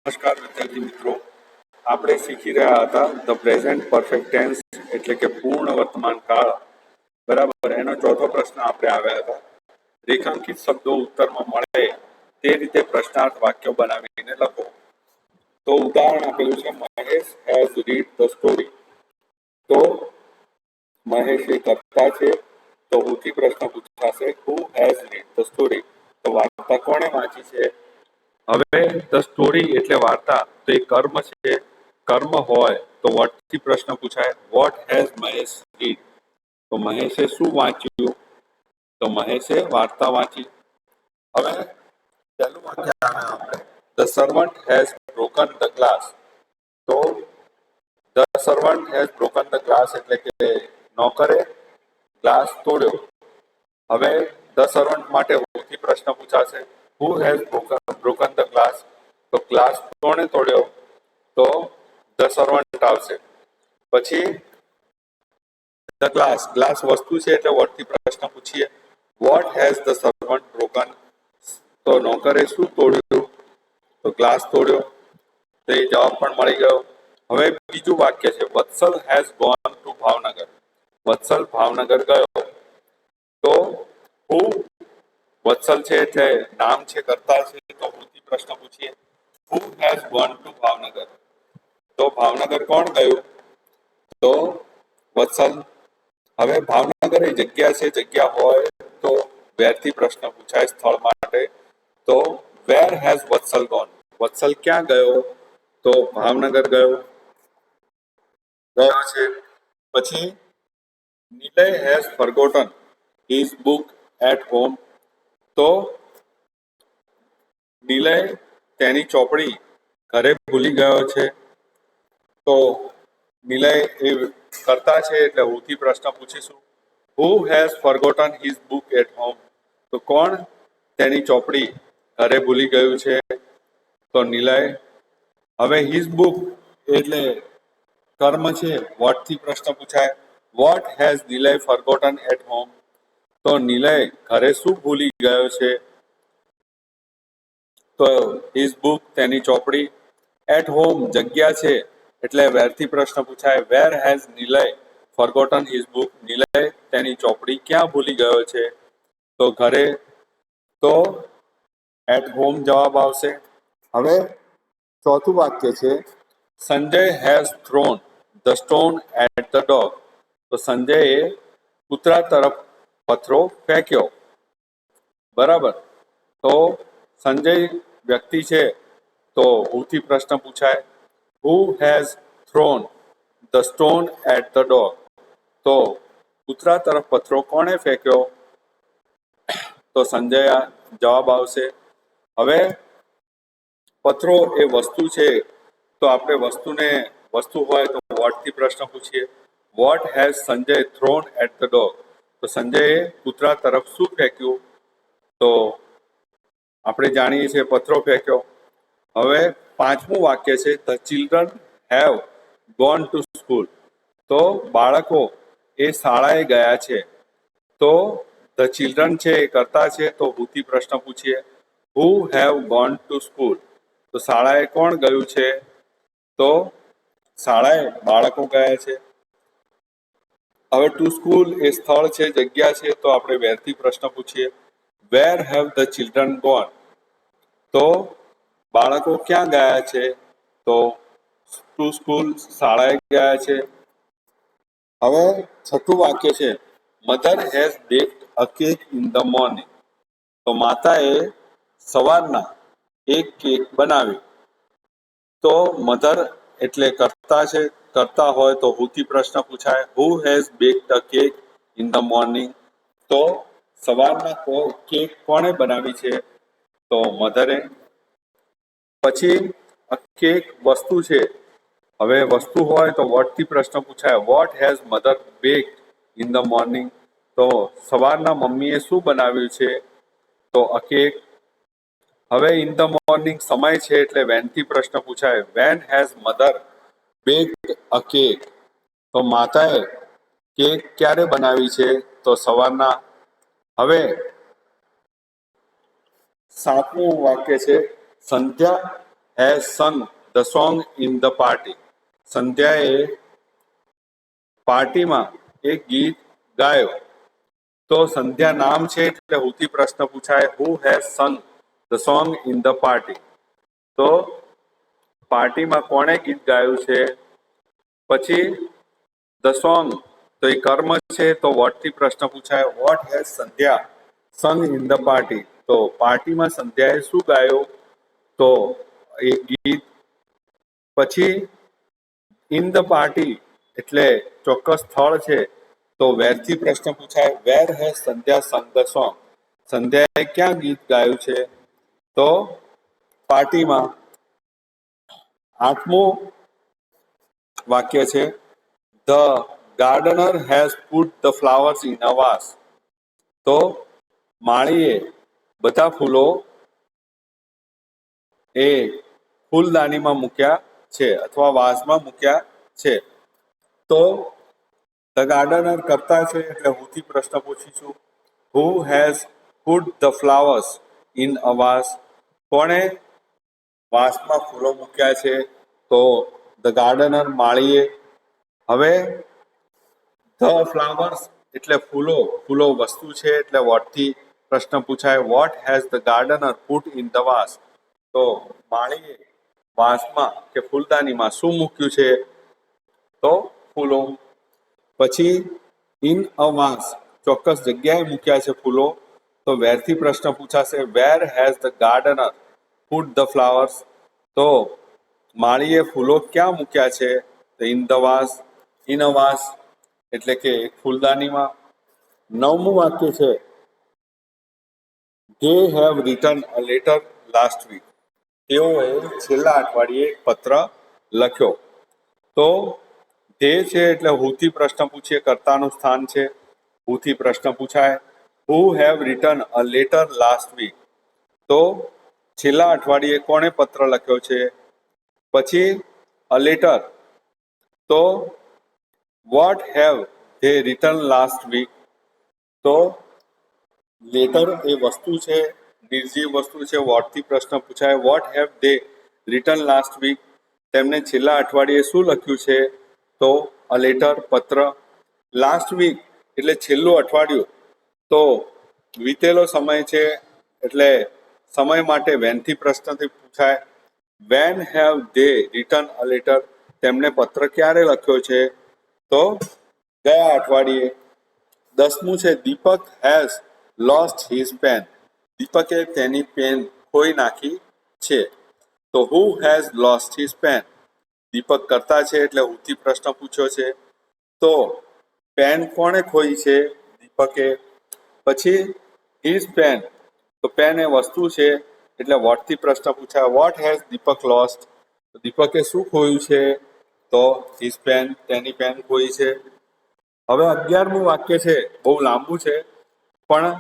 નમસ્કાર વિદ્યાર્થી મિત્રો, આપણે શીખી રહ્યા હતા ધ પ્રેઝન્ટ પરફેક્ટ ટેન્સ એટલે કે પૂર્ણ વર્તમાન કાળ. બરાબર, એનો ચોથો પ્રશ્ન આપણે આવ્યા હતા. રેખાંકિત શબ્દો ઉત્તરમાં મળે તે રીતે પ્રશ્નાર્થ વાક્યો બનાવીને લખો. તો ઉદાહરણ આપેલું છે, Mahesh has read the story. તો મહેશ એ કરતા છે, તો ઉથી પ્રશ્ન પૂછાશે who has read the story. તો વાર્તા કોણે વાંચી છે? હવે ધ સ્ટોરી એટલે વાર્તા, તો એ કર્મ છે. કર્મ હોય તો વોટ થી પ્રશ્ન પૂછાય, વોટ હેઝ મહેશ રીડ. તો મહેશે શું વાંચ્યું? તો મહેશે વાર્તા વાંચી. હવે પહેલું વાક્ય આવે આપણે, the servant has broken the glass. તો the servant has broken the glass એટલે કે નોકરે ગ્લાસ તોડ્યો. હવે ધ સર્વન્ટ માટે હુથી પ્રશ્ન પૂછાશે, who has broken the glass. તો ગ્લાસ કોણે તોડ્યો? તો ધ સર્વન્ટ આવશે. પછી ધ ગ્લાસ, ગ્લાસ વસ્તુ છે એટલે વોટ થી પ્રશ્ન પૂછીએ, what has the servant broken. તો નોકરે શું તોડ્યું? તો ગ્લાસ તોડ્યો. તો એ જવાબ પણ મળી ગયો. હવે બીજું વાક્ય છે, વત્સલ હેઝ ગોન ટુ ભાવનગર. વત્સલ ભાવનગર ગયો. તો હુ, વત્સલ છે એટલે નામ છે, કરતા છે, તો હુથી પ્રશ્ન પૂછીએ, who has gone to Bhavnagar. તો ભાવનગર કોણ ગયું? તો વત્સલ. હવે ભાવનગર એ જગ્યા છે, જગ્યા હોય તો વેર થી પ્રશ્ન પૂછાય સ્થળ માટે. તો વેર હેઝ વત્સલ ગોન. વત્સલ ક્યાં ગયો? તો ભાવનગર ગયો છે. પછી Nilay has forgotten his book at home. તો નિલય તેની ચોપડી ઘરે ભૂલી ગયો છે. તો નિલય એ કરતા છે એટલે હુથી પ્રશ્ન પૂછીશું, who has forgotten his book at home. તો કોણ તેની ચોપડી ઘરે ભૂલી ગયું છે? તો નિલય. હવે હિઝ બુક એટલે કર્મ છે, વોટ થી પ્રશ્ન પૂછાય, what has Nilay forgotten at home. તો નિલય ઘરે શું ભૂલી ગયો છે? તો હિઝ બુક તેની ચોપડી, એટ હોમ જગ્યા છે એટલે વેર થી પ્રશ્ન પૂછાય, where has Nilay forgotten his book. Nilay તેની ચોપડી ક્યાં ભૂલી ગયો છે? તો ઘરે. તો એટ હોમ જવાબ આવશે. હવે ચોથું વાક્ય છે, Sanjay has thrown the stone at the dog. તો સંજયે કૂતરા તરફ પથ્થરો ફેંક્યો. બરાબર. તો સંજય વ્યક્તિ છે, તો હુથી પ્રશ્ન પૂછાય, who has thrown the stone at the dog. તો કૂતરા તરફ પથ્થરો કોણે ફેંક્યો? તો સંજય જવાબ આવશે. હવે પથ્થરો એ વસ્તુ છે, તો આપણે વસ્તુ હોય તો વોટ થી પ્રશ્ન પૂછીએ, what has Sanjay thrown at the dog. તો સંજયે કૂતરા તરફ શું ફેંક્યું? તો આપણે જાણીએ છીએ પથ્થરો ફેંક્યો. હવે પાંચમું વાક્ય છે, the children have gone to school. તો બાળકો એ શાળાએ ગયા છે. તો ધ ચિલ્ડ્રન છે એ કરતા છે, તો હુથી પ્રશ્ન પૂછીએ, who have gone to school. તો શાળાએ કોણ ગયું છે? તો શાળાએ બાળકો ગયા છે. હવે ટુ સ્કૂલ એ સ્થળ છે, જગ્યા છે, તો આપણે વેર થી પ્રશ્ન પૂછીએ, વેર હેવ ધ ચિલ્ડ્રન ગોન. તો બાળકો ક્યાં ગયા છે? તો ટુ સ્કૂલ શાળાએ ગયા છે. હવે છઠ્ઠું વાક્ય છે, mother has backed a cake in the morning. તો માતાએ સવારના એક કેક બનાવી. તો મધર એટલે કરતા છે, કરતા હોય તો હુથી પ્રશ્ન પૂછાય, who has backed a cake in the morning. તો સવારના કેક કોણે બનાવી છે? તો મધરે. પછી કેક વસ્તુ છે. હવે વસ્તુ હોય તો વોટ થી પ્રશ્ન પૂછાય, what has mother baked in the morning. તો સવારના મમ્મીએ શું બનાવ્યું છે? તો અ કેક. હવે ઇન ધ મોર્નિંગ સમય છે એટલે વેન થી પ્રશ્ન પૂછાય, when has mother baked a cake. તો માતાએ કેક ક્યારે બનાવી છે? તો સવારના. હવે સાતમું વાક્ય છે, સંધ્યા હેઝ સંગ the song in the party. સંધ્યાએ પાર્ટીમાં એક ગીત ગાયો. તો સંધ્યા નામ છે એટલે હુથી પ્રશ્ન પૂછાય, હુ હેઝ સંગ the song in the party. તો પાર્ટીમાં કોણે ગીત ગાયું છે? પછી ધ સોંગ તો એ કર્મ છે, તો વોટ થી પ્રશ્ન પૂછાય, વોટ હેઝ સંધ્યા સંગ ઇન ધ પાર્ટી. તો પાર્ટીમાં સંધ્યાએ શું ગાયું? તો એક ગીત. પછી ઇન ધ પાર્ટી એટલે ચોક્કસ સ્થળ છે, તો વેર થી પ્રશ્ન પૂછાય, વેર હેઝ સંધ્યા સંગ ધ સોંગ. સંધ્યાએ ક્યાં ગીત ગાયું છે? તો પાર્ટીમાં. આઠમું વાક્ય છે, the gardener has put the flowers in a vase. તો માળીએ બધા ફૂલો એ ફૂલદાનીમાં મૂક્યા છે અથવા વાસમાં મૂક્યા છે. તો ધ ગાર્ડનર કરતા છે એટલે હુંથી પ્રશ્ન પૂછીશું, who has put the flowers in a vase. કોણે વાસમાં ફૂલો મૂક્યા છે? તો ધ ગાર્ડનર માળીએ. હવે ધ ફ્લાવર્સ એટલે ફૂલો, ફૂલો વસ્તુ છે એટલે વોટથી પ્રશ્ન પૂછાય, what has the gardener put in the vase. તો માળીએ વાસમાં કે ફૂલદાનીમાં શું મૂક્યું છે? તો ફૂલો. પછી ઇન અ વાસ ચોક્કસ જગ્યાએ મૂક્યા છે ફૂલો, તો વેરથી પ્રશ્ન પૂછાશે, where has the gardener put the flowers. તો માળીએ ફૂલો ક્યાં મૂક્યા છે? તો in the vase. In a vase એટલે કે ફૂલદાનીમાં. નવમું વાક્ય છે, they have written a letter last week. તેઓએ છેલ્લા અઠવાડિયે એક પત્ર લખ્યો. તો ધે છે એટલે હુથી પ્રશ્ન પૂછીએ, કર્તાનું સ્થાન છે, હુથી પ્રશ્ન પૂછાય, who have written a letter last week. તો છેલ્લા અઠવાડિયે કોણે પત્ર લખ્યો છે? પછી અ લેટર, તો what have they written last week. તો લેટર એ વસ્તુ છે, નિર્જીવ વસ્તુ છે, વોટથી પ્રશ્ન પૂછાય, what have they written last week. તેમને છેલ્લા અઠવાડિયે શું લખ્યું છે? તો અ લેટર, પત્ર. લાસ્ટ વીક એટલે છેલ્લું અઠવાડિયું, તો વીતેલો સમય છે એટલે સમય માટે વેનથી પ્રશ્નથી પૂછાય, when have they written a letter. તેમણે પત્ર ક્યારે લખ્યો છે? તો ગયા અઠવાડિયે. દસમું છે, Deepak has lost his pen. દીપકે તેની પેન ખોઈ નાખી છે. તો who has lost his pen. Deepak કરતા છે એટલે હુથી પ્રશ્ન પૂછ્યો છે. તો પેન કોણે ખોઈ છે? દીપકે. પછી હિઝ પેન, તો પેન એ વસ્તુ છે એટલે વોટથી પ્રશ્ન પૂછાય, વોટ હેઝ દીપક લોસ્ટ. દીપકે શું ખોયું છે? તો હિઝ પેન, તેની પેન ખોઈ છે. હવે 11મું વાક્ય છે, બહુ લાંબુ છે પણ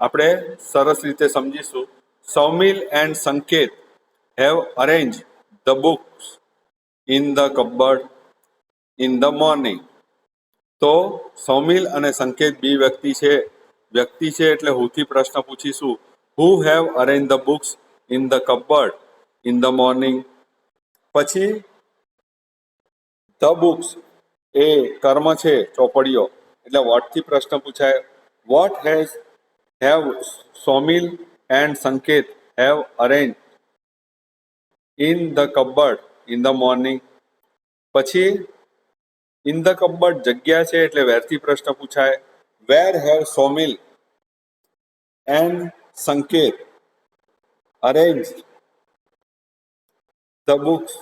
આપણે સરસ રીતે સમજીશું. Saumil and Sanket have arrange the books in the cupboard in the morning. તો સૌમિલ અને સંકેત બે વ્યક્તિ છે એટલે હુથી પ્રશ્ન પૂછીશું, who have arrange the books in the cupboard in the morning. પછી ધ બુક્સ એ કર્મ છે, ચોપડીઓ, એટલે વોટથી પ્રશ્ન પૂછાય, what have Saumil and Sanket have arrange in the cupboard in the morning. પછી ઇન ધ કબર્ડ જગ્યા છે એટલે વેરથી પ્રશ્ન પૂછાય, where have Saumil and Sanket arrange the books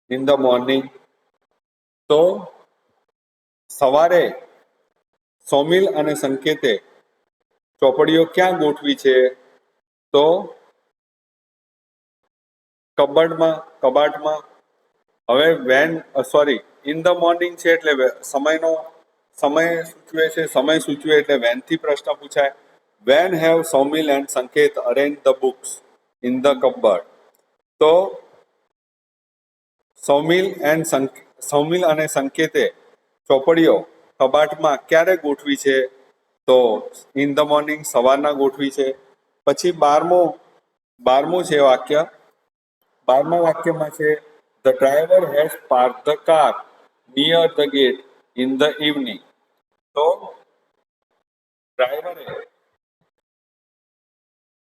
in the morning. તો સવારે સૌમિલ અને સંકેતે ચોપડીઓ ક્યાં ગોઠવી છે? તો કબાટમાં. હવે ઇન ધ મોર્નિંગ છે એટલે સમય સૂચવે એટલે વેનથી પ્રશ્ન પૂછાય, when have Saumil and Sanket arrange the books in the cupboard. તો સૌમિલ અને સંકેતે ચોપડીઓ કબાટમાં ક્યારે ગોઠવી છે? તો ઇન ધ મોર્નિંગ, સવારના ગોઠવી છે. પછી 12મો 12મું છે વાક્ય. 12મા વાક્યમાં છે the driver has park the car near the gate in the evening. તો ડ્રાઈવરે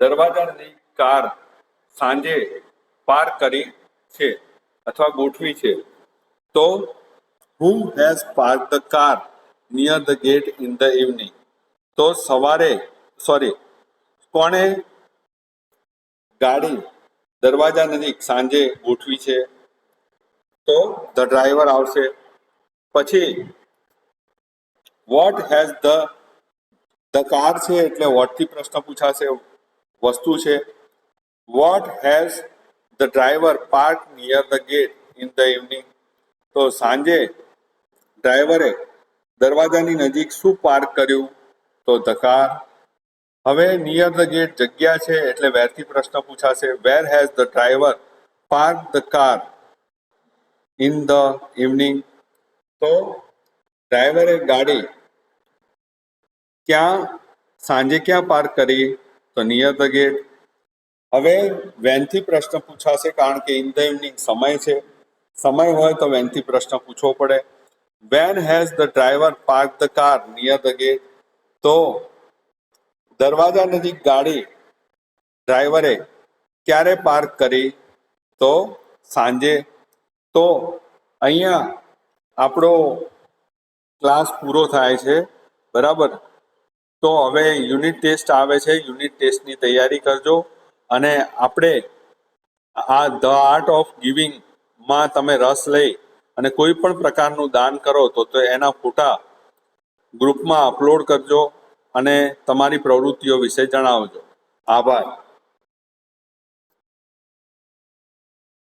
દરવાજાની કાર સાંજે પાર્ક કરી છે અથવા ગોઠવી છે. તો who has park the car near the gate in the evening. તો કોણે ગાડી દરવાજા નજીક સાંજે ગોઠવી છે? તો ધ ડ્રાઈવર આવશે. પછી વોટ હેઝ ધ કાર છે એટલે વોટ થી પ્રશ્ન પૂછાશે, વસ્તુ છે. What has the driver park near the gate in the evening. તો સાંજે ડ્રાઈવરે દરવાજાની નજીક શું પાર્ક કર્યું? તો ધ કાર. હવે નિયર ધ ગેટ જગ્યા છે એટલે વેરથી પ્રશ્ન પૂછાશે. Where has the driver park the car in the evening. તો ડ્રાઈવરે ગાડી સાંજે ક્યાં પાર્ક કરી? તો નિયર ધ ગેટ. હવે વેનથી પ્રશ્ન પૂછાશે કારણ કે ઇન ધ ઇવનિંગ સમય છે. સમય હોય તો વેનથી પ્રશ્ન પૂછવો પડે. When has the driver park the car near the gate. તો દરવાજા નજીક ગાડી ડ્રાઈવરે ક્યારે પાર્ક કરી? તો સાંજે. તો અહીંયા આપણો ક્લાસ પૂરો થાય છે. બરાબર. તો હવે યુનિટ ટેસ્ટ આવે છે. યુનિટ ટેસ્ટની તૈયારી કરજો. અને આપણે આ ધ આર્ટ ઓફ ગિવિંગ માં તમે રસ લઈ અને કોઈ પણ પ્રકારનું દાન કરો તો એના ફોટા ગ્રુપમાં અપલોડ કરજો અને તમારી પ્રવૃત્તિઓ વિશે જણાવજો. આભાર.